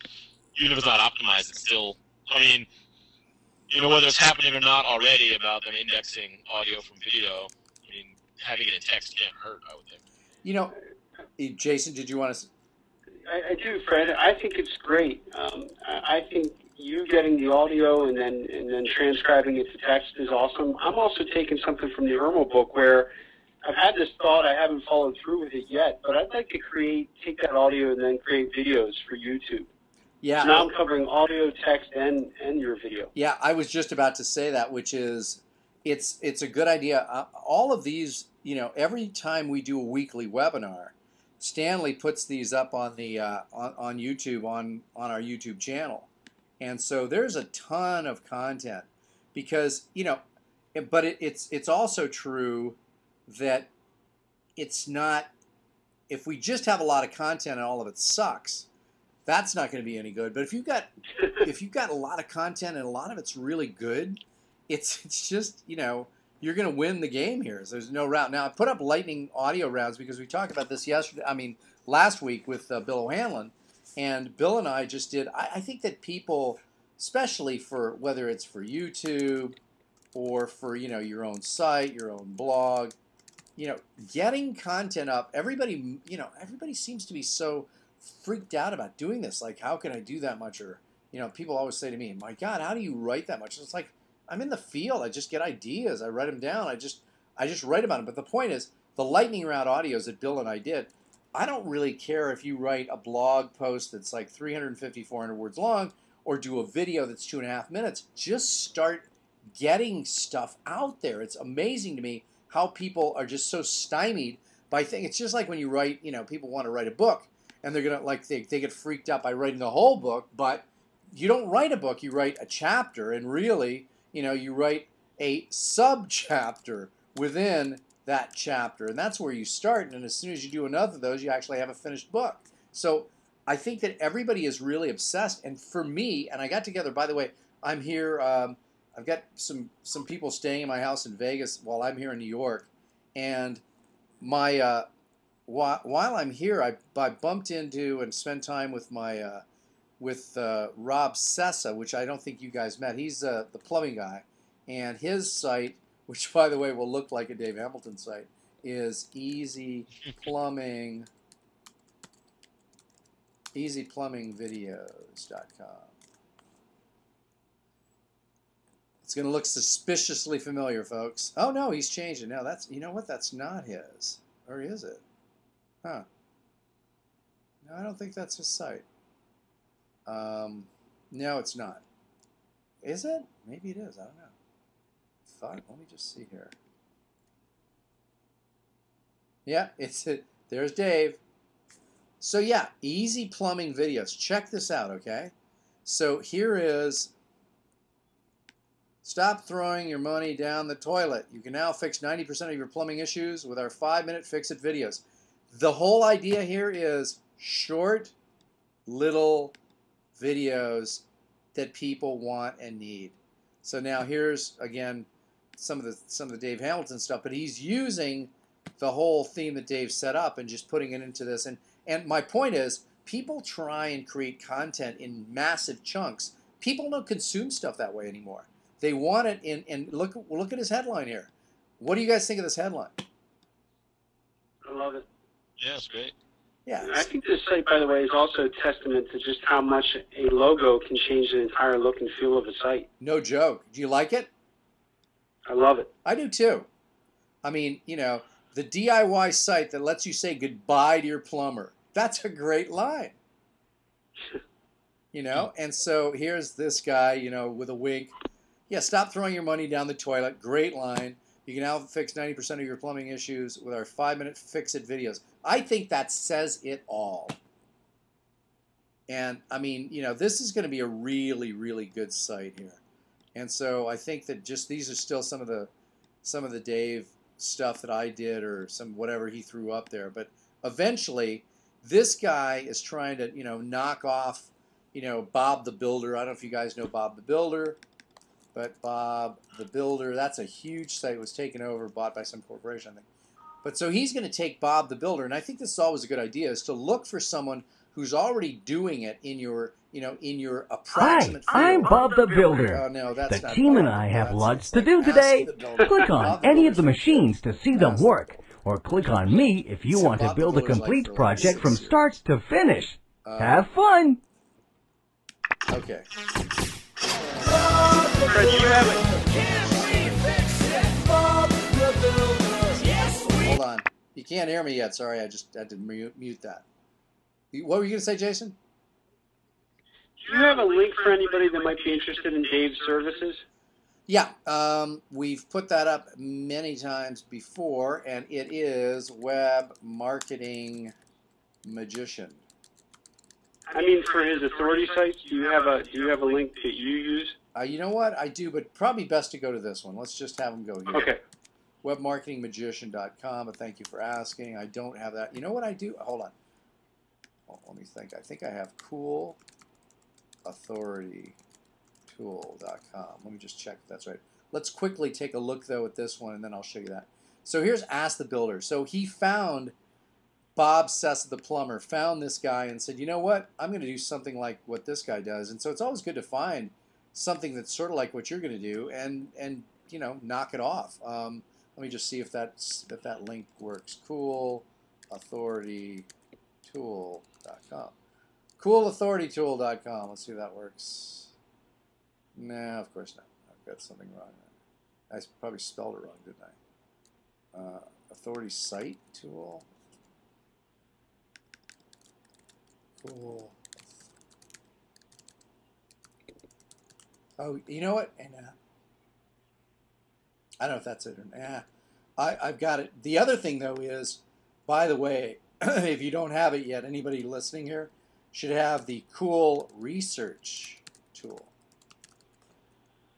even if it's not optimized, it's still. I mean, whether it's happening or not already about them indexing audio from video. I mean, having it in text can't hurt, I would think. Jason, did you want to? I do, Fred. I think it's great. I think you getting the audio and then transcribing it to text is awesome. I'm also taking something from the Irma book where I've had this thought. I haven't followed through with it yet, but I'd like to take that audio and then create videos for YouTube. Yeah. So now I'm covering audio, text, and your video. Yeah, I was just about to say that, which is it's a good idea. All of these, every time we do a weekly webinar, Stanley puts these up on the on YouTube on our YouTube channel, and so there's a ton of content because but it's also true that it's not, if we just have a lot of content and all of it sucks, that's not going to be any good. But if you've got a lot of content and a lot of it's really good, it's just, you're going to win the game here. So there's no route. Now I put up lightning audio rounds because we talked about this last week with Bill O'Hanlon, and Bill and I just did. I think that people, especially for whether it's for YouTube or for your own site, your own blog, getting content up. Everybody seems to be so freaked out about doing this. Like, how can I do that much? Or, people always say to me, my God, how do you write that much? It's like, I'm in the field. I just get ideas. I write them down. I just write about them. But the point is, the lightning round audios that Bill and I did, I don't really care if you write a blog post that's like 350, 400 words long, or do a video that's 2.5 minutes. Just start getting stuff out there. It's amazing to me how people are just so stymied by things. It's just like when you write, people want to write a book, and they're gonna they get freaked out by writing the whole book, but you don't write a book, you write a chapter, and really, you write a sub-chapter within that chapter, and that's where you start, and as soon as you do enough of those, you actually have a finished book. So I think that everybody is really obsessed, and for me, and I got together, by the way, I'm here, I've got some people staying in my house in Vegas while I'm here in New York, and my while I'm here, I bumped into and spent time with my Rob Sessa, which I don't think you guys met. He's the plumbing guy, and his site, which by the way will look like a Dave Hamilton site, is easyplumbingvideos.com. It's going to look suspiciously familiar, folks. Oh, no, he's changed it. Now, that's, that's not his. Or is it? Huh. No, I don't think that's his site. No, it's not. Is it? Maybe it is. I don't know. Let me just see here. Yeah, it's it. There's Dave. So, yeah, Easy Plumbing Videos. Check this out, okay? So, here is... Stop throwing your money down the toilet. You can now fix 90% of your plumbing issues with our 5-minute fix-it videos. The whole idea here is short, little videos that people want and need. So now here's, again, some of the Dave Hamilton stuff, but he's using the whole theme that Dave set up and just putting it into this. And my point is, people try and create content in massive chunks. People don't consume stuff that way anymore. They want it in, and look at his headline here. What do you guys think of this headline? I love it. Yeah, it's great. Yeah. I think this site, by the way, is also a testament to just how much a logo can change the entire look and feel of a site. No joke. Do you like it? I love it. I do too. I mean, the DIY site that lets you say goodbye to your plumber. That's a great line. And so here's this guy, with a wink. Yeah, stop throwing your money down the toilet. Great line. You can now fix 90% of your plumbing issues with our 5-minute fix-it videos. I think that says it all. And, I mean, this is going to be a really, really good site here. And so I think that just these are still some of the Dave stuff that I did or some whatever he threw up there. But eventually, this guy is trying to, knock off, Bob the Builder. I don't know if you guys know Bob the Builder. But Bob the Builder, that's a huge site. It was taken over, bought by some corporation, I think. But so he's going to take Bob the Builder, and I think this is always a good idea, is to look for someone who's already doing it in your, in your approximate field. I'm Bob the Builder. Oh, no, that's the not team Bob. and I have That's lots to like do today. Ask the Builder. Click on Bob the any of the Builder's machines to see them work, or click on me if you So want to Bob the build a Builder's like complete for project from six. start to finish. Have fun! Okay. Fred, you have it. Hold on. You can't hear me yet. Sorry, I just had to mute that. What were you going to say, Jason? Do you have a link for anybody that might be interested in Dave's services? Yeah, we've put that up many times before, and it is Web Marketing Magician. I mean, for his authority sites, do you have a link that you use? You know what? I do, but probably best to go to this one. Let's just have him go here. Okay. Webmarketingmagician.com, but thank you for asking. I don't have that. You know what I do? Hold on. Oh, let me think. I think I have coolauthoritytool.com. Let me just check if that's right. Let's quickly take a look, though, at this one, and then I'll show you that. So here's Ask the Builder. So he found Bob Sessa, the plumber, found this guy and said, you know what? I'm going to do something like what this guy does. And so it's always good to find something that's sort of like what you're going to do and you know, knock it off. Let me just see if that link works. Coolauthoritytool.com. Coolauthoritytool.com. Let's see if that works. Nah, of course not. I've got something wrong there. I probably spelled it wrong, didn't I? Authority site tool. Cool. Oh, you know what? And I don't know if that's it or not. I've got it. The other thing, though, is, by the way, if you don't have it yet, anybody listening here should have the Cool Research tool.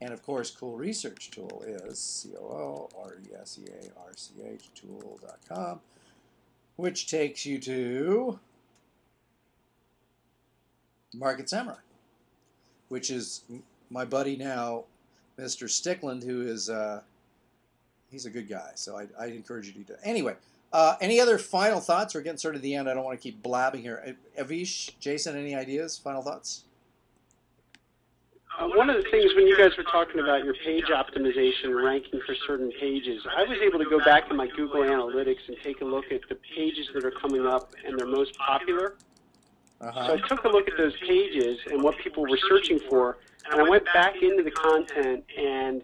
And, of course, Cool Research tool is COOLRESEARCH tool.com, which takes you to Market Samurai, which is my buddy now, Mr. Stickland, who is he's a good guy. So I'd encourage you to do that. Anyway, any other final thoughts? We're getting sort of the end. I don't want to keep blabbing here. Avish, Jason, any ideas? Final thoughts? One of the things when you guys were talking about your page optimization, ranking for certain pages, I was able to go back to my Google Analytics and take a look at the pages that are coming up and they're most popular. So I took a look at those pages and what people were searching for, and I went back into the content and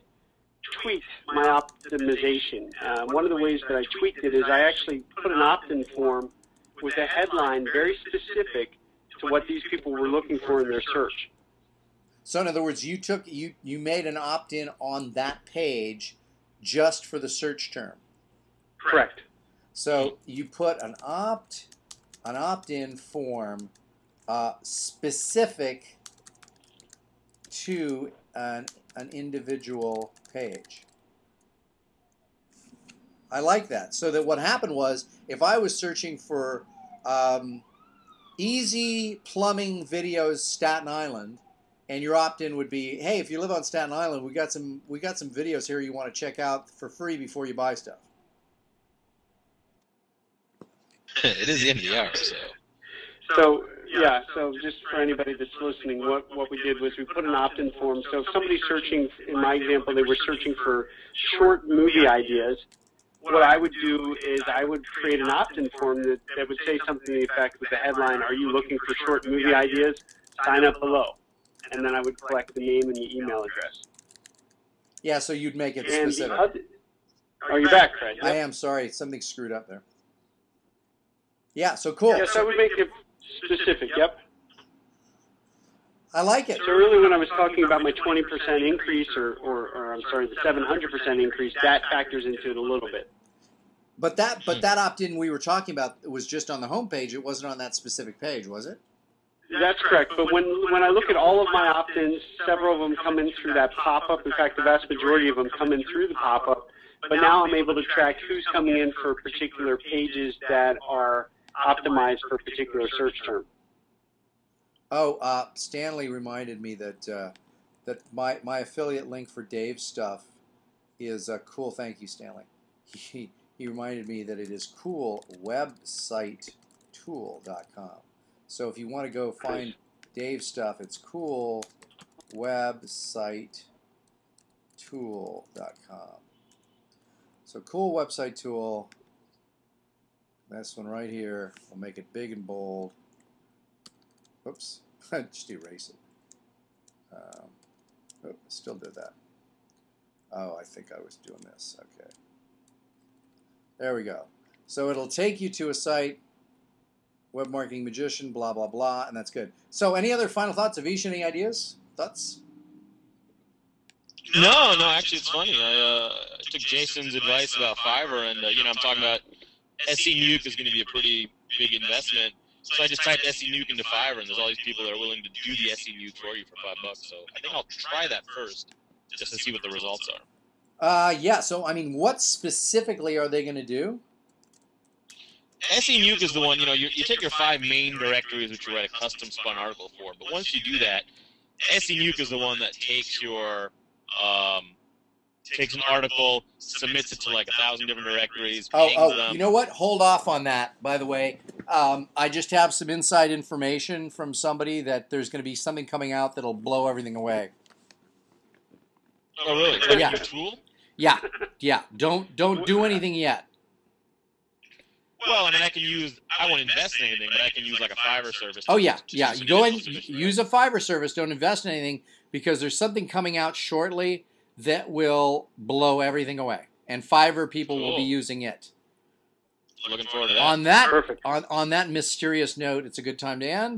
tweaked my optimization. One of the ways that I tweaked it is I actually put an opt-in form with a headline very specific to what these people were looking for in their search. So in other words, you made an opt-in on that page just for the search term. Correct. So you put an opt-in form specific to an individual page. I like that. So that what happened was, if I was searching for easy plumbing videos Staten Island, and your opt-in would be, hey, if you live on Staten Island, we got some videos here you want to check out for free before you buy stuff. It is the end of the hour, so. So yeah, so just for anybody that's listening, what we did was we put an opt-in form. So if somebody's searching, in my example, they were searching for short movie ideas, what I would do is I would create an opt-in form that would say something to the effect with the headline, are you looking for short movie ideas? Sign up below. And then I would collect the name and the email address. Yeah, so you'd make it specific. Are you back, Fred? I am, sorry. Something screwed up there. Yeah, so cool. Yes, I would make it specific, yep. I like it. So really when I was talking about my 20% increase, or I'm sorry, the 700% increase, that factors into it a little bit. But that opt-in we were talking about was just on the home page. It wasn't on that specific page, was it? That's correct. But when I look at all of my opt-ins, several of them come in through that pop-up. In fact, the vast majority of them come in through the pop-up. But now I'm able to track who's coming in for particular pages that are optimized for a particular search term. Oh, Stanley reminded me that that my affiliate link for Dave's stuff is cool. Thank you, Stanley. He reminded me that it is coolwebsitetool.com. So if you want to go find Dave's stuff, it's coolwebsitetool.com. So cool website tool. This one right here. We'll make it big and bold. Oops, just erase it. Oops, still did that. Oh, I think I was doing this. Okay. There we go. So it'll take you to a site, Web Marketing Magician, blah, blah, blah, and that's good. So any other final thoughts? Avish, any ideas? Thoughts? No, no, actually, it's funny. I took Jason's advice about Fiverr, and I'm talking about SC Nuke is going to be a pretty big investment. So I just typed SC Nuke into Fiverr, and there's all these people that are willing to do the SC Nuke for you for $5. So I think I'll try that first, just to see what the results are. Yeah. So I mean, what specifically are they going to do? SE Nuke is the one, you take your 5 main directories, which you write a custom spun article for, but once you do that, SE Nuke is the one that takes your, takes an article, submits it to like 1,000 different directories, pings them. You know what? Hold off on that, by the way. I just have some inside information from somebody that there's going to be something coming out that'll blow everything away. Oh, really? Is that Yeah. a new tool? Yeah. Don't do anything yet. Well, I mean, I won't invest in anything, but I can use like a Fiverr service. Oh, yeah. to Yeah. do some You go and initial submission, use a Fiverr service. Don't invest in anything because there's something coming out shortly that will blow everything away. And Fiverr people will be Cool. using it. Looking forward to that. On that, Perfect. on that mysterious note, it's a good time to end.